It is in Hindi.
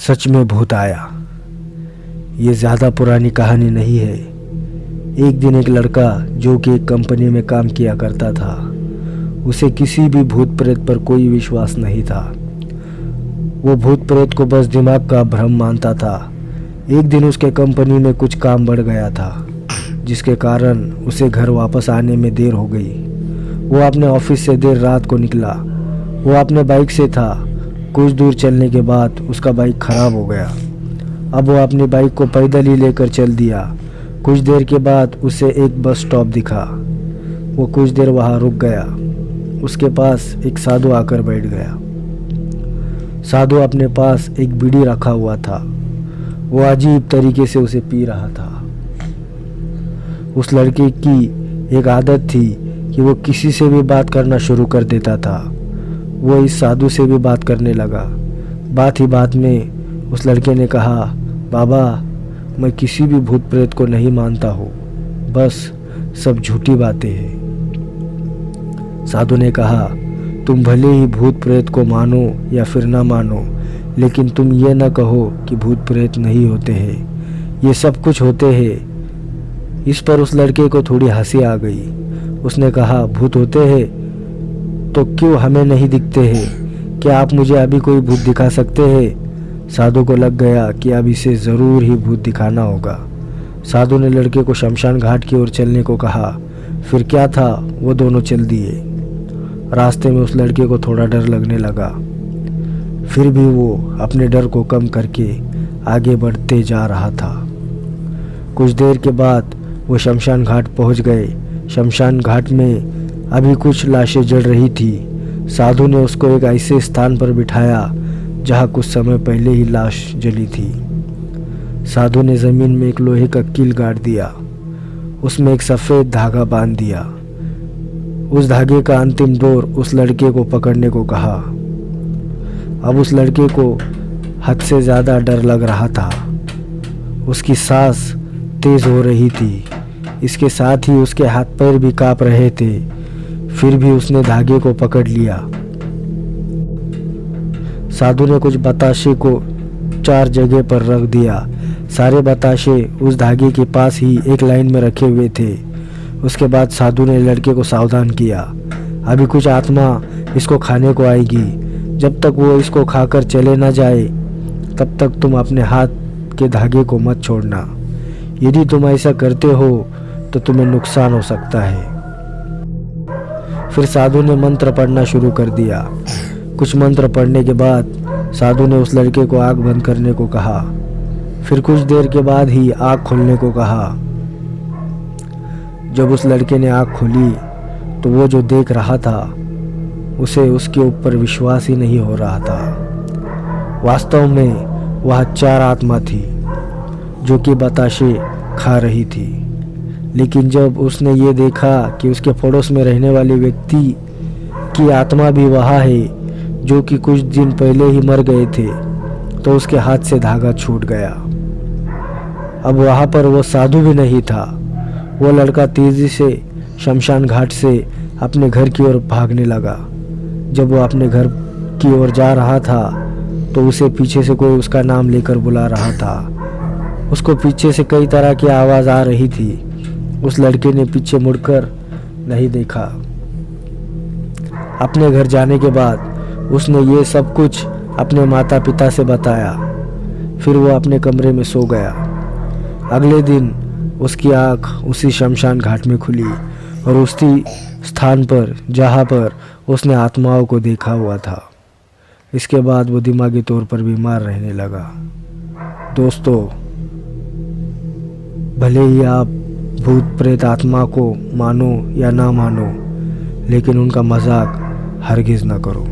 सच में भूत आया। ये ज़्यादा पुरानी कहानी नहीं है। एक दिन एक लड़का जो कि एक कंपनी में काम किया करता था, उसे किसी भी भूत प्रेत पर कोई विश्वास नहीं था। वो भूत प्रेत को बस दिमाग का भ्रम मानता था। एक दिन उसके कंपनी में कुछ काम बढ़ गया था, जिसके कारण उसे घर वापस आने में देर हो गई। वो अपने ऑफिस से देर रात को निकला। वो अपने बाइक से था। कुछ दूर चलने के बाद उसका बाइक खराब हो गया। अब वो अपनी बाइक को पैदल ही लेकर चल दिया। कुछ देर के बाद उसे एक बस स्टॉप दिखा। वो कुछ देर वहाँ रुक गया। उसके पास एक साधु आकर बैठ गया। साधु अपने पास एक बीड़ी रखा हुआ था। वो अजीब तरीके से उसे पी रहा था। उस लड़के की एक आदत थी कि वो किसी से भी बात करना शुरू कर देता था। वो इस साधु से भी बात करने लगा। बात ही बात में उस लड़के ने कहा, बाबा, मैं किसी भी भूत प्रेत को नहीं मानता हूँ, बस सब झूठी बातें हैं। साधु ने कहा, तुम भले ही भूत प्रेत को मानो या फिर ना मानो, लेकिन तुम ये ना कहो कि भूत प्रेत नहीं होते हैं। ये सब कुछ होते हैं। इस पर उस लड़के को थोड़ी हंसी आ गई। उसने कहा, भूत होते हैं तो क्यों हमें नहीं दिखते हैं? क्या आप मुझे अभी कोई भूत दिखा सकते हैं? साधु को लग गया कि अब इसे ज़रूर ही भूत दिखाना होगा। साधु ने लड़के को शमशान घाट की ओर चलने को कहा। फिर क्या था, वो दोनों चल दिए। रास्ते में उस लड़के को थोड़ा डर लगने लगा, फिर भी वो अपने डर को कम करके आगे बढ़ते जा रहा था। कुछ देर के बाद वो शमशान घाट पहुंच गए। शमशान घाट में अभी कुछ लाशें जल रही थी। साधु ने उसको एक ऐसे स्थान पर बिठाया जहाँ कुछ समय पहले ही लाश जली थी। साधु ने ज़मीन में एक लोहे का कील गाड़ दिया। उसमें एक सफ़ेद धागा बांध दिया। उस धागे का अंतिम डोर उस लड़के को पकड़ने को कहा। अब उस लड़के को हद से ज़्यादा डर लग रहा था। उसकी सांस तेज़ हो रही थी। इसके साथ ही उसके हाथ पैर भी काँप रहे थे। फिर भी उसने धागे को पकड़ लिया। साधु ने कुछ बताशे को 4 जगह पर रख दिया। सारे बताशे उस धागे के पास ही एक लाइन में रखे हुए थे। उसके बाद साधु ने लड़के को सावधान किया, अभी कुछ आत्मा इसको खाने को आएगी। जब तक वो इसको खाकर चले ना जाए, तब तक तुम अपने हाथ के धागे को मत छोड़ना। यदि तुम ऐसा करते हो तो तुम्हें नुकसान हो सकता है। फिर साधु ने मंत्र पढ़ना शुरू कर दिया। कुछ मंत्र पढ़ने के बाद साधु ने उस लड़के को आँख बंद करने को कहा। फिर कुछ देर के बाद ही आँख खोलने को कहा। जब उस लड़के ने आँख खोली तो वो जो देख रहा था उसे उसके ऊपर विश्वास ही नहीं हो रहा था। वास्तव में वह 4 आत्मा थी जो कि बताशे खा रही थी। लेकिन जब उसने ये देखा कि उसके पड़ोस में रहने वाले व्यक्ति की आत्मा भी वहाँ है जो कि कुछ दिन पहले ही मर गए थे, तो उसके हाथ से धागा छूट गया। अब वहाँ पर वो साधु भी नहीं था। वो लड़का तेजी से शमशान घाट से अपने घर की ओर भागने लगा। जब वो अपने घर की ओर जा रहा था तो उसे पीछे से कोई उसका नाम लेकर बुला रहा था। उसको पीछे से कई तरह की आवाज़ आ रही थी। उस लड़के ने पीछे मुड़कर नहीं देखा। अपने घर जाने के बाद उसने ये सब कुछ अपने माता पिता से बताया। फिर वो अपने कमरे में सो गया। अगले दिन उसकी आँख उसी शमशान घाट में खुली और उसी स्थान पर जहाँ पर उसने आत्माओं को देखा हुआ था। इसके बाद वो दिमागी तौर पर बीमार रहने लगा। दोस्तों, भले ही आप भूत प्रेत आत्मा को मानो या ना मानो, लेकिन उनका मजाक हरगिज़ ना करो।